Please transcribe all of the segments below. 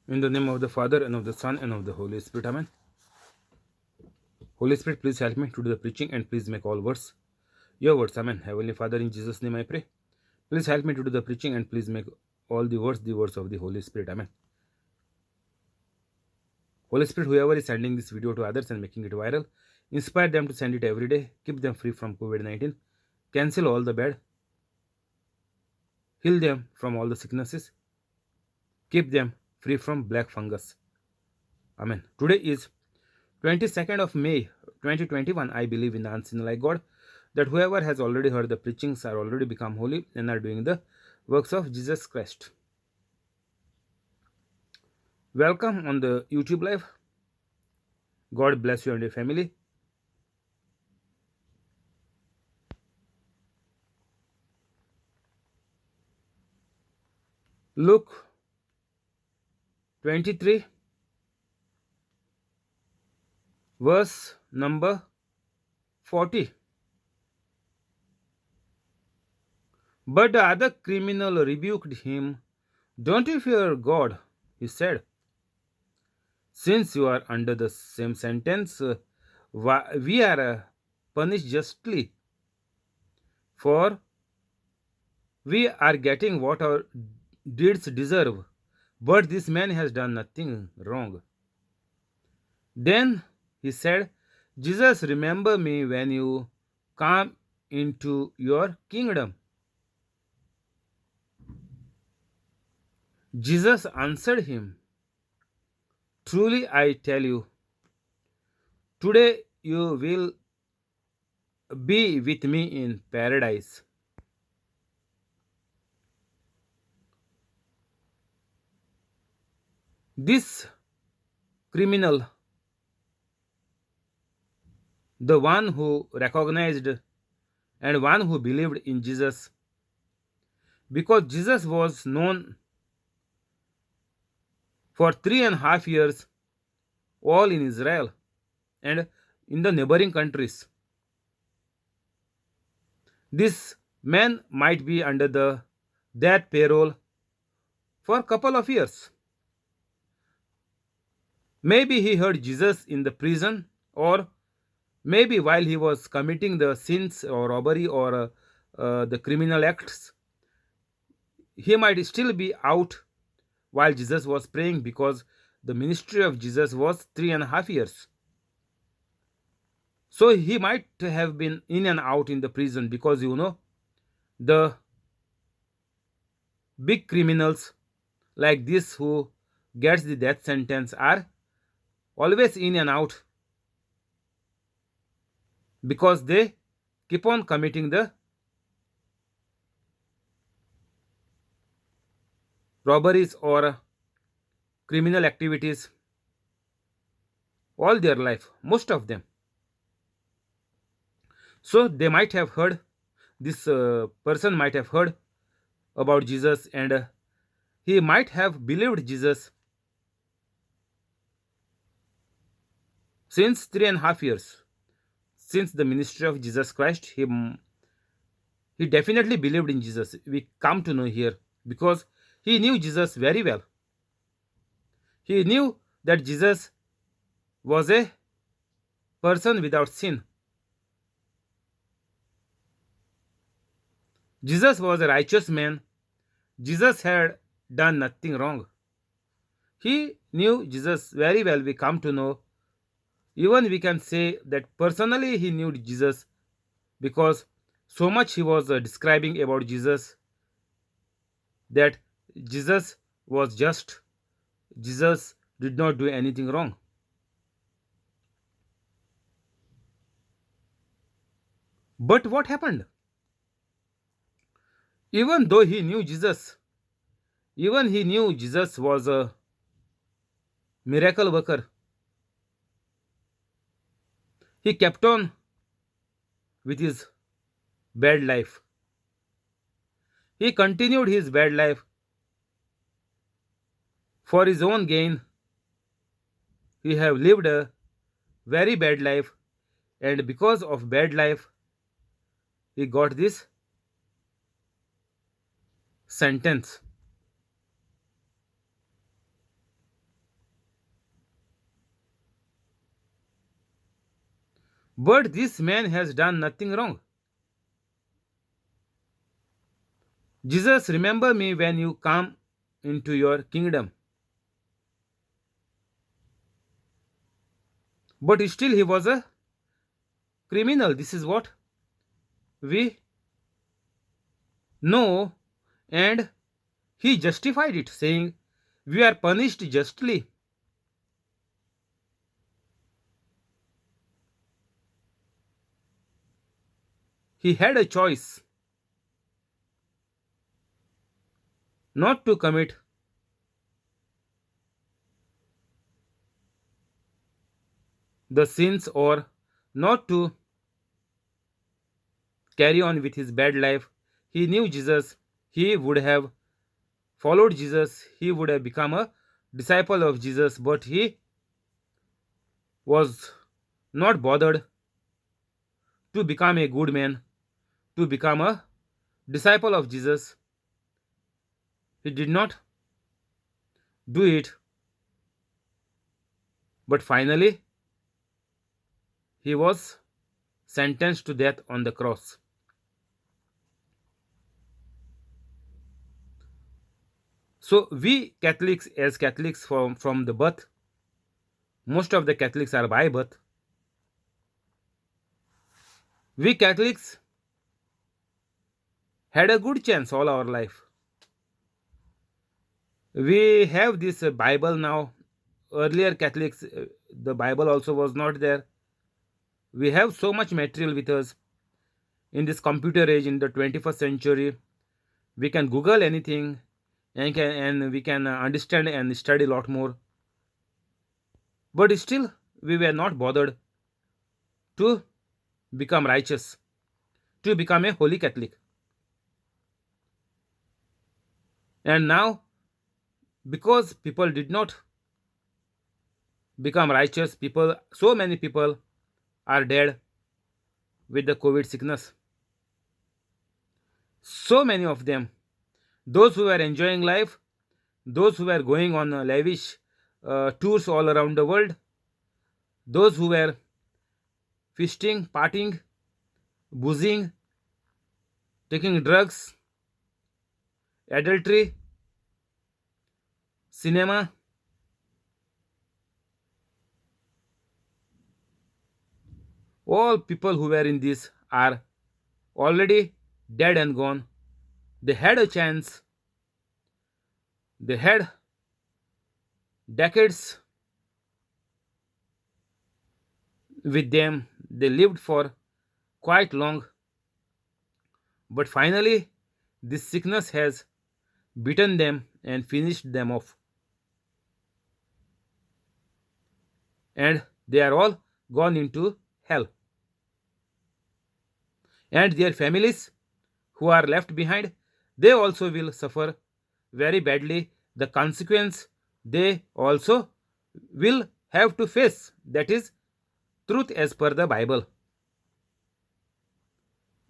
In the name of the Father, and of the Son, and of the Holy Spirit. Amen. Holy Spirit, please help me to do the preaching and please make all words your words. Amen. Heavenly Father, in Jesus' name I pray. Please help me to do the preaching and please make all the words of the Holy Spirit. Amen. Holy Spirit, whoever is sending this video to others and making it viral, inspire them to send it every day. Keep them free from COVID 19. Cancel all the bad. Heal them from all the sicknesses. Keep them free from black fungus. Amen. Today is 22nd of May 2021. I believe in the unseen like God, that whoever has already heard the preachings are already become holy and are doing the works of Jesus Christ. Welcome on the YouTube live. God bless you and your family. Luke 23, verse number 40. But the other criminal rebuked him. Don't you fear God? He said. Since you are under the same sentence, we are punished justly, for we are getting what our deeds deserve. But this man has done nothing wrong. Then he said, Jesus, remember me when you come into your kingdom. Jesus answered him, truly I tell you, today you will be with me in paradise. This criminal, the one who recognized and one who believed in Jesus, because Jesus was known for 3.5 years all in Israel and in the neighboring countries. This man might be under the death payroll for a couple of years. Maybe he heard Jesus in the prison, or maybe while he was committing the sins or robbery or the criminal acts. He might still be out while Jesus was praying, because the ministry of Jesus was 3.5 years. So he might have been in and out in the prison, because the big criminals like this who gets the death sentence are always in and out, because they keep on committing the robberies or criminal activities all their life, most of them. So they might have heard, this person might have heard about Jesus, and he might have believed Jesus since 3.5 years. Since the ministry of Jesus Christ, he definitely believed in Jesus. We come to know here, because he knew Jesus very well. He knew that Jesus was a person without sin. Jesus was a righteous man. Jesus had done nothing wrong. He knew Jesus very well. We come to know, even we can say that personally he knew Jesus, because so much he was describing about Jesus, that Jesus was just. Jesus did not do anything wrong. But what happened? Even though he knew Jesus, even he knew Jesus was a miracle worker, he kept on with his bad life. He continued his bad life for his own gain. He have lived a very bad life, and because of bad life, he got this sentence. But this man has done nothing wrong. Jesus, remember me when you come into your kingdom. But still, he was a criminal. This is what we know. And he justified it, saying, we are punished justly. He had a choice not to commit the sins or not to carry on with his bad life. He knew Jesus. He would have followed Jesus. He would have become a disciple of Jesus, but he was not bothered to become a good man, to become a disciple of Jesus. He did not do it, but finally, he was sentenced to death on the cross. So, we Catholics, as Catholics from the birth, most of the Catholics are by birth. We Catholics had a good chance all our life. We have this Bible now. Earlier Catholics, the Bible also was not there. We have so much material with us in this computer age in the 21st century. We can Google anything and we can understand and study a lot more. But still, we were not bothered to become righteous, to become a holy Catholic. And now, because people did not become righteous, so many people are dead with the COVID sickness. So many of them, those who were enjoying life, those who were going on lavish tours all around the world, those who were feasting, partying, boozing, taking drugs, adultery, cinema, all people who were in this are already dead and gone. They had a chance, they had decades with them, they lived for quite long, but finally, this sickness has beaten them and finished them off. And they are all gone into hell. And their families who are left behind, they also will suffer very badly the consequence they also will have to face. That is truth as per the Bible.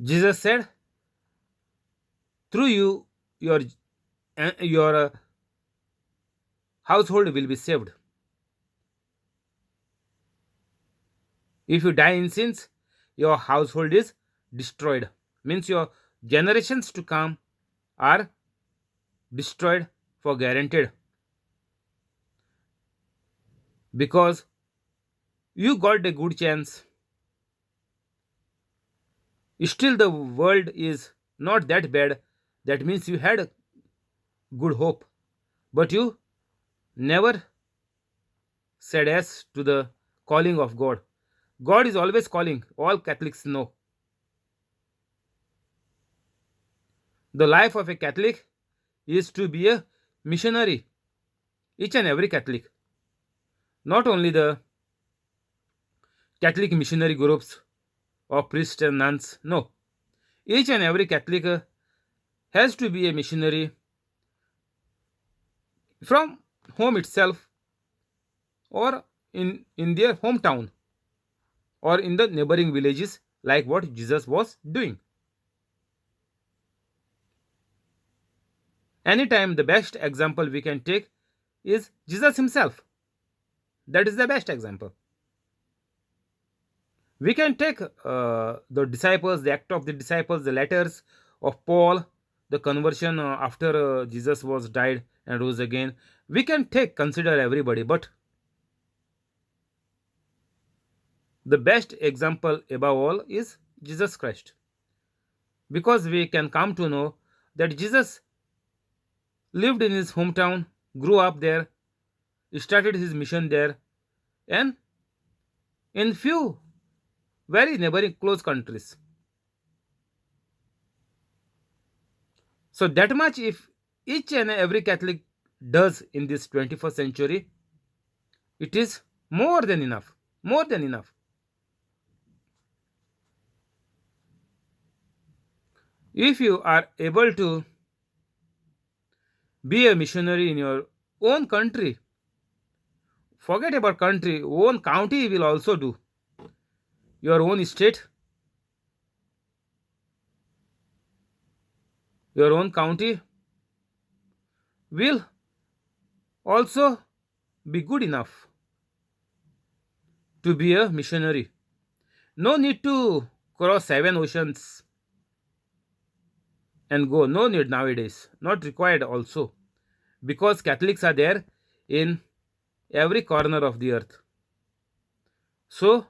Jesus said, through you, your household will be saved. If you die in sins, your household is destroyed. Means your generations to come are destroyed for guaranteed. Because you got a good chance. Still, the world is not that bad. That means you had good hope. But you never said yes to the calling of God. God is always calling. All Catholics know. The life of a Catholic is to be a missionary. Each and every Catholic. Not only the Catholic missionary groups or priests and nuns. No. Each and every Catholic has to be a missionary from home itself or in their hometown or in the neighboring villages, like what Jesus was doing. Anytime the best example we can take is Jesus himself. That is the best example. We can take the disciples, the act of the disciples, the letters of Paul, the conversion after Jesus was died and rose again. We can take consider everybody, but the best example above all is Jesus Christ, because we can come to know that Jesus lived in his hometown, grew up there, started his mission there, and in few very neighboring close countries. So that much if each and every Catholic does in this 21st century, it is more than enough. More than enough. If you are able to be a missionary in your own country, forget about country, own county will also do. Your own state, your own county will also be good enough to be a missionary. No need to cross seven oceans and go. No need nowadays. Not required also. Because Catholics are there in every corner of the earth. So,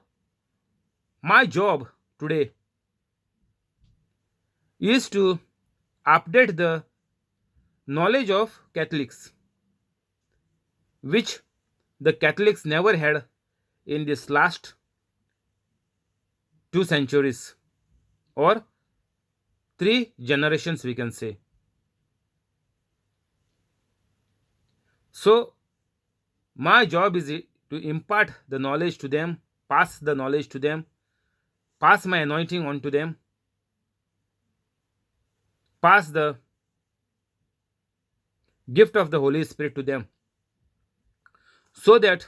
my job today is to update the knowledge of Catholics, which the Catholics never had in this last 2 centuries or 3 generations, we can say. So, my job is to impart the knowledge to them, pass the knowledge to them, pass my anointing on to them, pass the gift of the Holy Spirit to them, so that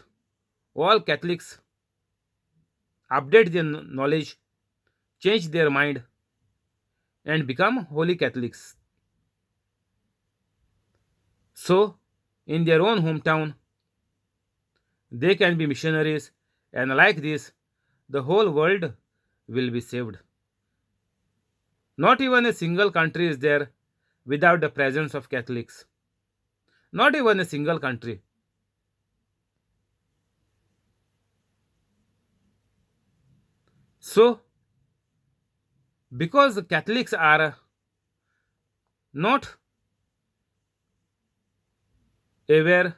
all Catholics update their knowledge, change their mind, and become holy Catholics. So, in their own hometown, they can be missionaries, and like this, the whole world will be saved. Not even a single country is there without the presence of Catholics. Not even a single country. So, because the Catholics are not aware,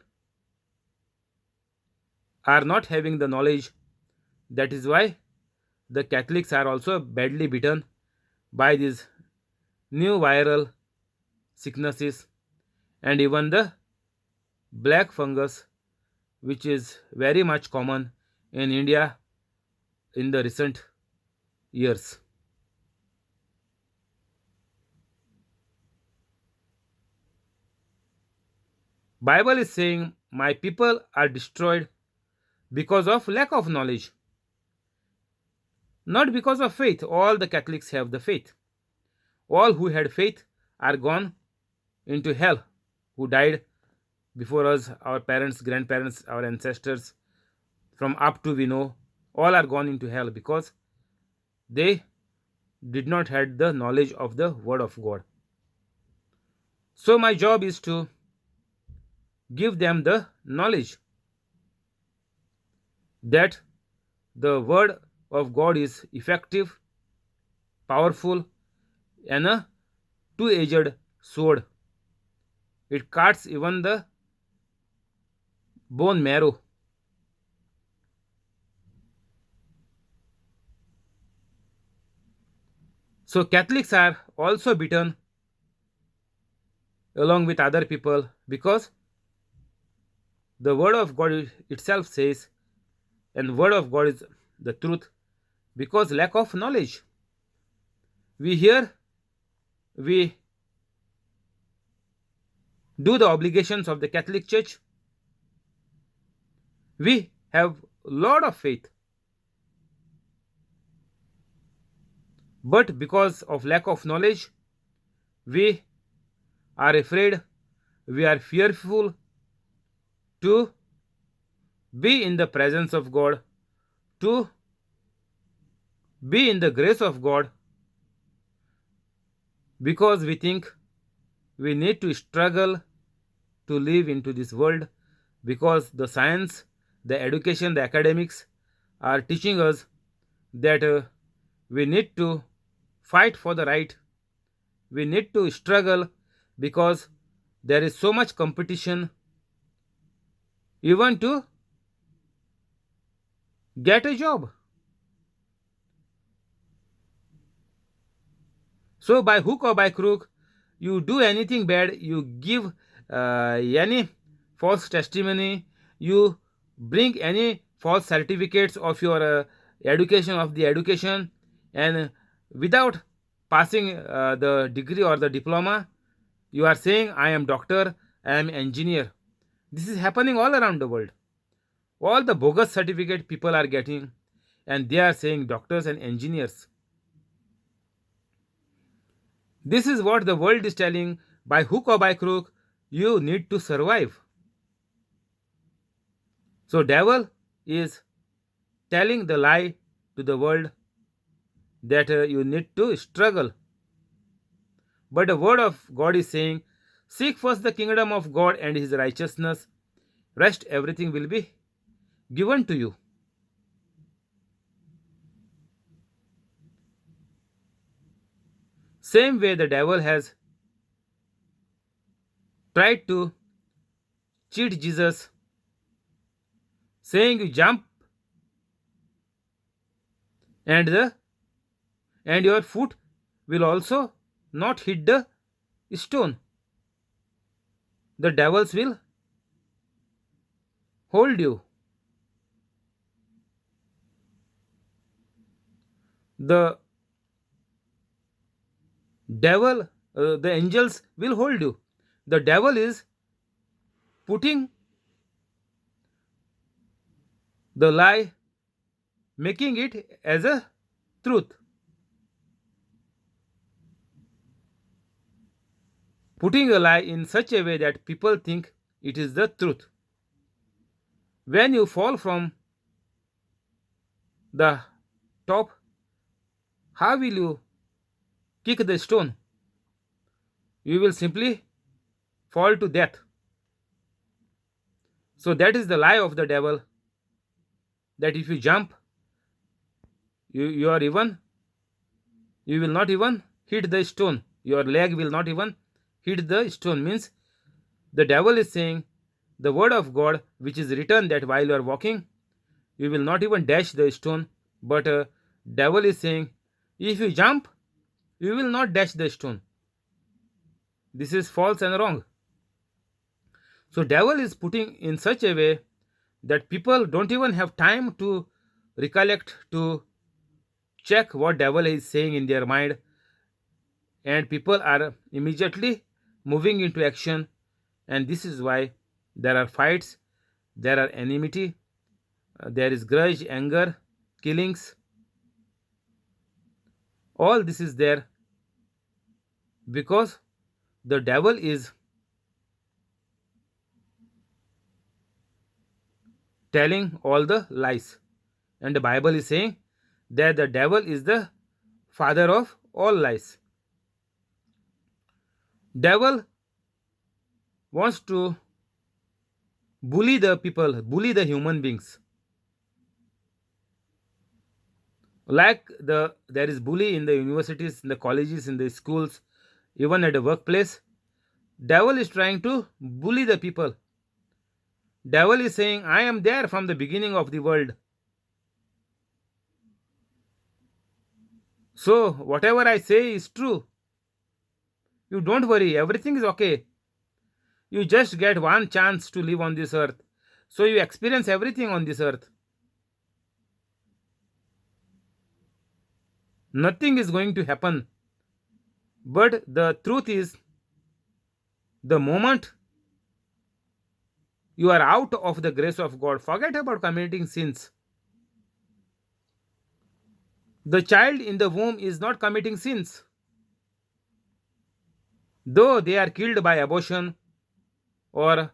are not having the knowledge, that is why the Catholics are also badly bitten by these new viral sicknesses and even the black fungus, which is very much common in India in the recent years. Bible is saying my people are destroyed because of lack of knowledge, not because of faith. All the Catholics have the faith. All who had faith are gone into hell, who died before us, our parents, grandparents, our ancestors, from up to we know, all are gone into hell because they did not had the knowledge of the word of God. So my job is to give them the knowledge that the word of God is effective, powerful, and a two-edged sword. It cuts even the bone marrow. So Catholics are also beaten along with other people because the word of God itself says, and word of God is the truth, because lack of knowledge. We hear, we do the obligations of the Catholic Church. We have lot of faith, but because of lack of knowledge, we are afraid, we are fearful to be in the presence of God, to be in the grace of God because we think we need to struggle to live into this world because the science, the education, the academics are teaching us that we need to fight for the right. We need to struggle because there is so much competition even to get a job. So, by hook or by crook, you do anything bad, you give any false testimony, you bring any false certificates of your education, of the education, and without passing the degree or the diploma, you are saying, I am doctor, I am engineer. This is happening all around the world. All the bogus certificate people are getting, and they are saying doctors and engineers. This is what the world is telling, by hook or by crook, you need to survive. So devil is telling the lie to the world that you need to struggle. But the word of God is saying, seek first the kingdom of God and his righteousness, rest everything will be given to you. Same way the devil has tried to cheat Jesus, saying you jump and the and your foot will also not hit the stone. The devils will hold you. The devil, the angels will hold you. The devil is putting the lie, making it as a truth, putting a lie in such a way that people think it is the truth. When you fall from the top, how will you kick the stone? You will simply fall to death. So that is the lie of the devil, that if you jump, you are even you will not even hit the stone. Your leg will not even hit the stone. Means the devil is saying the word of God, which is written that while you are walking, you will not even dash the stone. But devil is saying, if you jump, you will not dash the stone. This is false and wrong. So devil is putting in such a way that people don't even have time to recollect, to check what devil is saying in their mind, and people are immediately moving into action. And this is why there are fights, there are enmity, there is grudge, anger, killings. All this is there because the devil is telling all the lies. And the Bible is saying that the devil is the father of all lies. Devil wants to bully the people, bully the human beings. Like there is bully in the universities, in the colleges, in the schools, even at the workplace. Devil is trying to bully the people. Devil is saying, I am there from the beginning of the world. So whatever I say is true. You don't worry, everything is okay. You just get one chance to live on this earth. So you experience everything on this earth. Nothing is going to happen. But the truth is, the moment you are out of the grace of God, forget about committing sins. The child in the womb is not committing sins. Though they are killed by abortion, or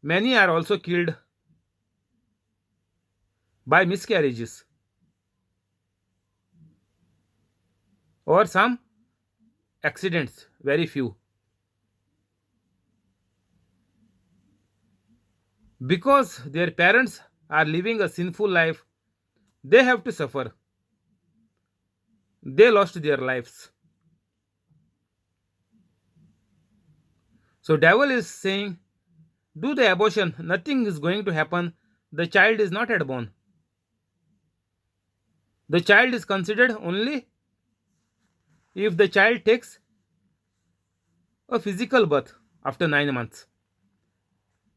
many are also killed by miscarriages. or some accidents, very few. Because their parents are living a sinful life, they have to suffer. They lost their lives. So devil is saying, do the abortion, nothing is going to happen. The child is not yet born. The child is considered only if the child takes a physical birth after 9 months.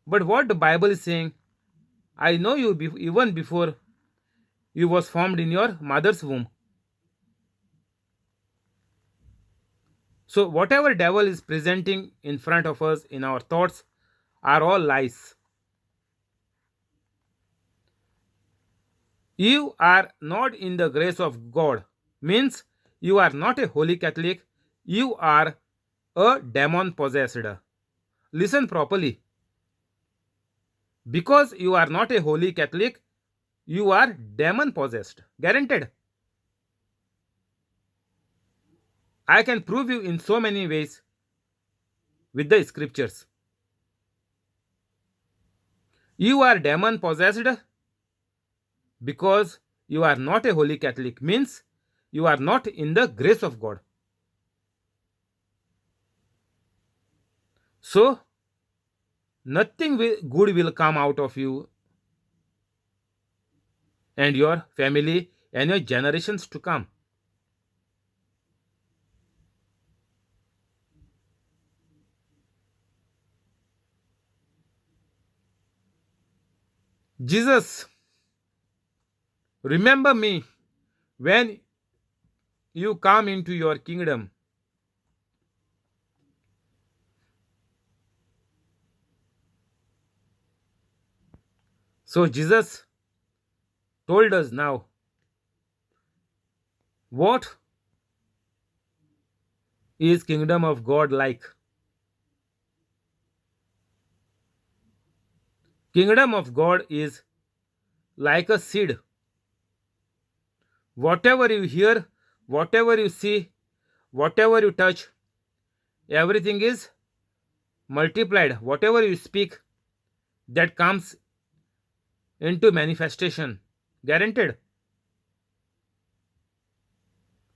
But what the Bible is saying, I know you even before you was formed in your mother's womb. So whatever devil is presenting in front of us in our thoughts are all lies. You are not in the grace of God means you are not a holy Catholic, you are a demon possessed. Listen properly. Because you are not a holy Catholic, you are demon possessed. Guaranteed. I can prove you in so many ways with the scriptures. You are demon possessed because you are not a holy Catholic, means you are not in the grace of God. So, nothing good will come out of you and your family and your generations to come. Jesus, remember me when you come into your kingdom. So, Jesus told us now what is kingdom of God like. Kingdom of God is like a seed. Whatever you hear, whatever you see, whatever you touch, everything is multiplied. Whatever you speak, that comes into manifestation. Guaranteed.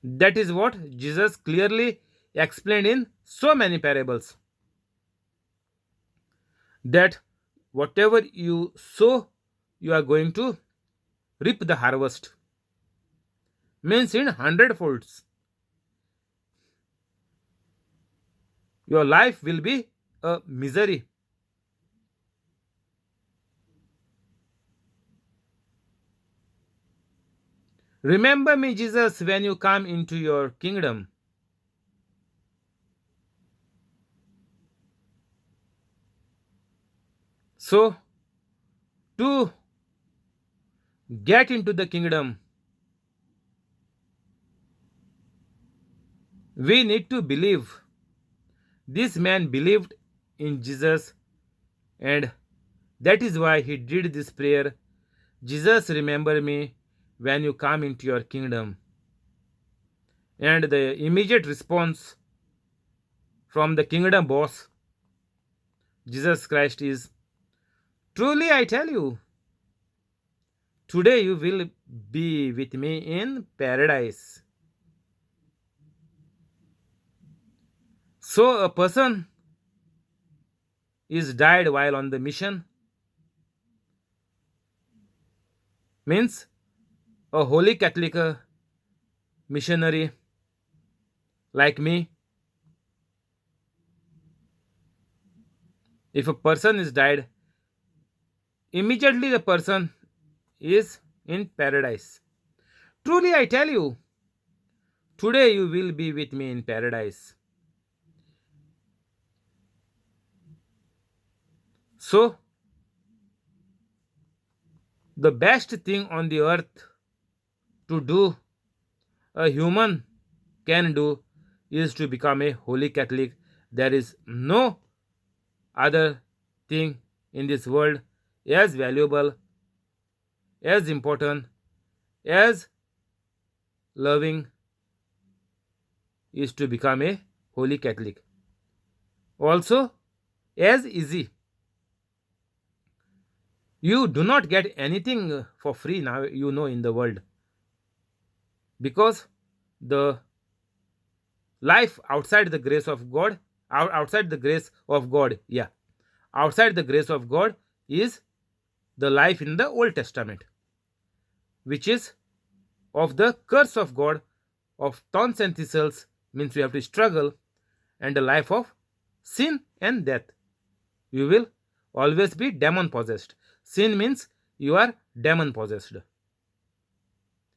That is what Jesus clearly explained in so many parables. That whatever you sow, you are going to reap the harvest. Means in hundredfolds. Your life will be a misery. Remember me, Jesus, when you come into your kingdom. So, to get into the kingdom, we need to believe. This man believed in Jesus, and that is why he did this prayer. Jesus, remember me when you come into your kingdom. And the immediate response from the kingdom boss, Jesus Christ, is truly I tell you, today you will be with me in paradise. So a person is died while on the mission means a holy Catholic missionary like me. If a person is died, immediately the person is in paradise. Truly I tell you, today you will be with me in paradise. So, the best thing on the earth to do, a human can do, is to become a holy Catholic. There is no other thing in this world as valuable, as important, as loving is to become a holy Catholic. Also, as easy, you do not get anything for free now, in the world, because the life outside the grace of God, outside the grace of God, yeah, outside the grace of God is the life in the Old Testament, which is of the curse of God, of thorns and thistles, means you have to struggle, and a life of sin and death. You will always be demon possessed. Sin means you are demon possessed,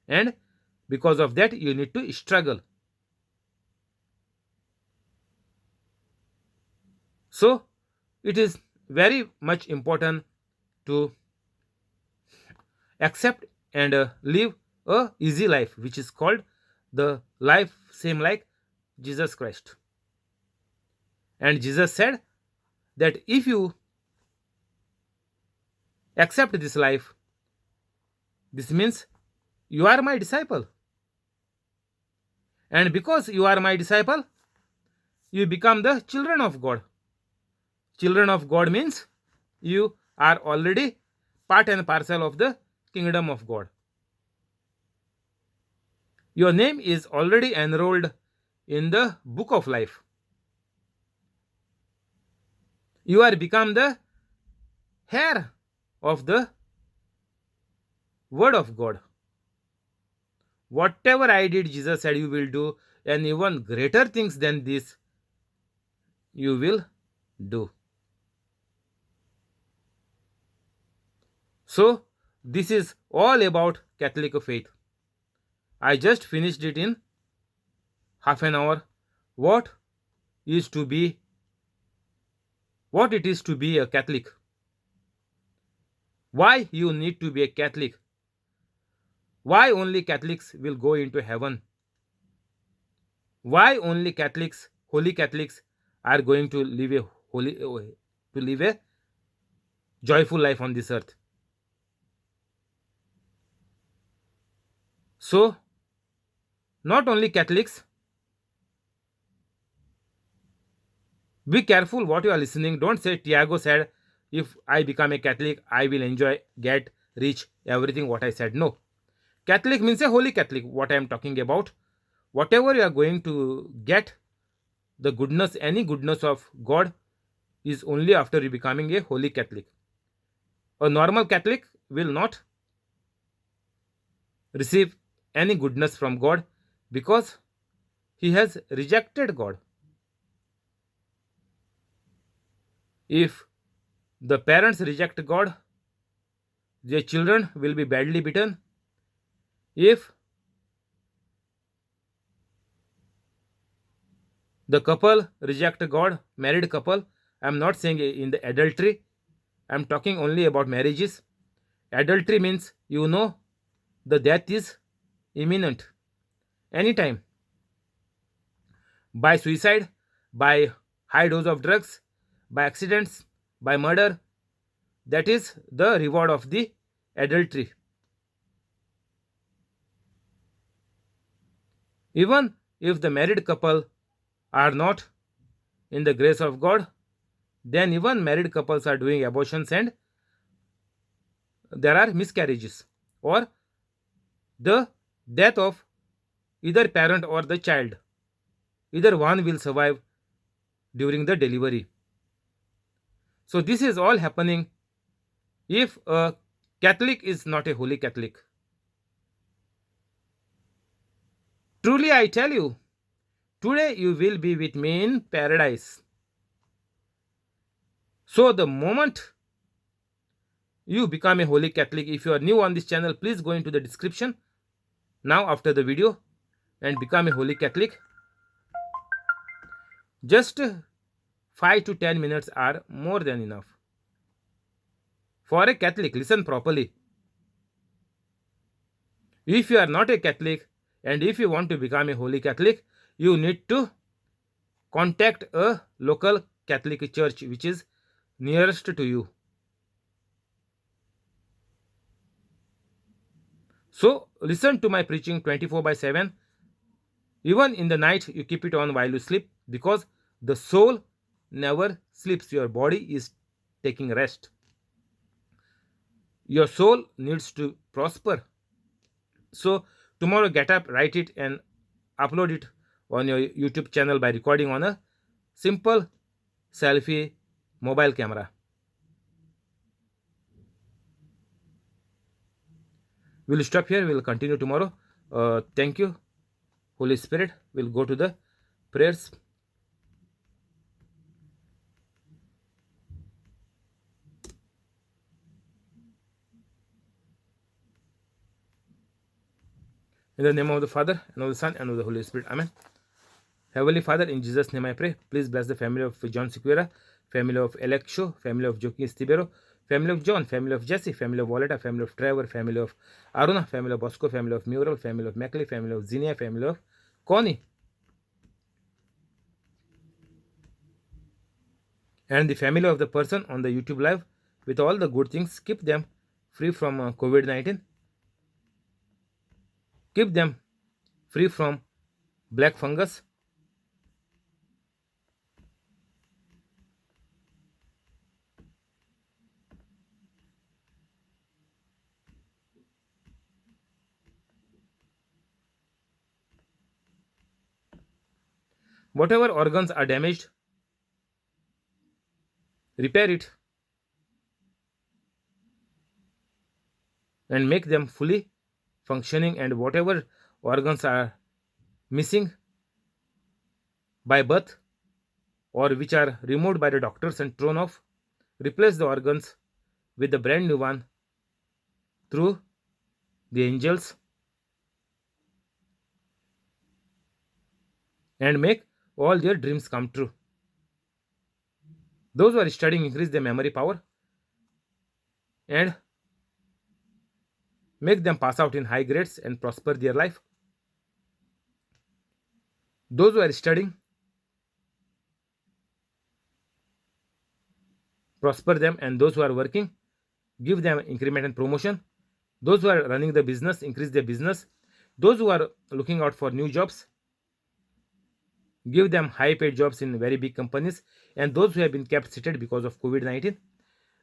and because of that, you need to struggle. So, it is very much important to accept and live a easy life, which is called the life same like Jesus Christ. And Jesus said that if you accept this life, this means you are my disciple. And because you are my disciple, you become the children of God. Children of God means you are already part and parcel of the kingdom of God. Your name is already enrolled in the book of life. You are become the heir of the word of God. Whatever I did, Jesus said you will do, and even greater things than this you will do. So, this is all about Catholic faith. I just finished it in half an hour. What is to be what it is to be a Catholic? Why you need to be a Catholic? Why only Catholics will go into heaven? Why only Catholics, holy Catholics, are going to live a joyful life on this earth? So, not only Catholics, be careful what you are listening. Don't say Tiago said, if I become a Catholic, I will enjoy, get rich, everything what I said. No. Catholic means a holy Catholic, what I am talking about. Whatever you are going to get, the goodness, any goodness of God is only after you becoming a holy Catholic. A normal Catholic will not receive any goodness from God because he has rejected God. If the parents reject God, their children will be badly beaten. If the couple reject God, married couple, I am not saying in the adultery, I am talking only about marriages. Adultery means the death is imminent anytime, by suicide, by high dose of drugs, by accidents, by murder. That is the reward of the adultery. Even if the married couple are not in the grace of God, then even married couples are doing abortions and there are miscarriages or the death of either parent or the child. Either one will survive during the delivery. So, this is all happening if a Catholic is not a holy Catholic. Truly, I tell you, today you will be with me in paradise. So, the moment you become a holy Catholic, if you are new on this channel, please go into the description now after the video and become a holy Catholic. Just 5 to 10 minutes are more than enough. For a Catholic, listen properly. If you are not a Catholic and if you want to become a holy Catholic, you need to contact a local Catholic church which is nearest to you. So, listen to my preaching 24/7 Even in the night, you keep it on while you sleep because the soul never sleeps. Your body is taking rest. Your soul needs to prosper. So, tomorrow, get up, write it, and upload it on your YouTube channel by recording on a simple selfie mobile camera. We'll stop here. We'll continue tomorrow. Thank you, Holy Spirit. We'll go to the prayers. In the name of the Father, and of the Son, and of the Holy Spirit. Amen. Heavenly Father, in Jesus' name I pray. Please bless the family of John Sequeira, family of Alex Shaw, family of Joaquin Stibero, family of John, family of Jesse, family of Voleta, family of Trevor, family of Aruna, family of Bosco, family of Mural, family of Mackley, family of Zinnia, family of Connie, and the family of the person on the YouTube live with all the good things. Keep them free from COVID 19. Keep them free from black fungus. Whatever organs are damaged, repair it and make them fully functioning. And whatever organs are missing by birth or which are removed by the doctors and thrown off, replace the organs with the brand new one through the angels, and make all their dreams come true. Those who are studying, increase their memory power and make them pass out in high grades and prosper their life. Those who are studying, prosper them, and those who are working, give them increment and promotion. Those who are running the business, increase their business. Those who are looking out for new jobs, give them high paid jobs in very big companies. And those who have been kept seated because of COVID 19,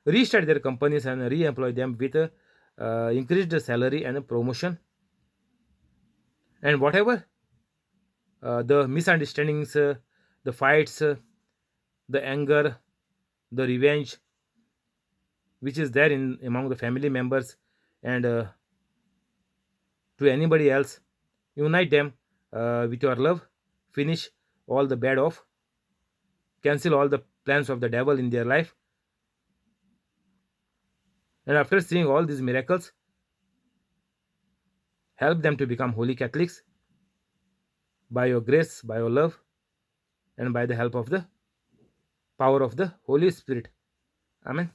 restart their companies and re employ them with a increased salary and a promotion. And whatever the misunderstandings, the fights, the anger, the revenge which is there in among the family members and to anybody else, unite them with your love, finish all the bad off, cancel all the plans of the devil in their life. And after seeing all these miracles, help them to become holy Catholics by your grace, by your love, and by the help of the power of the Holy Spirit. Amen.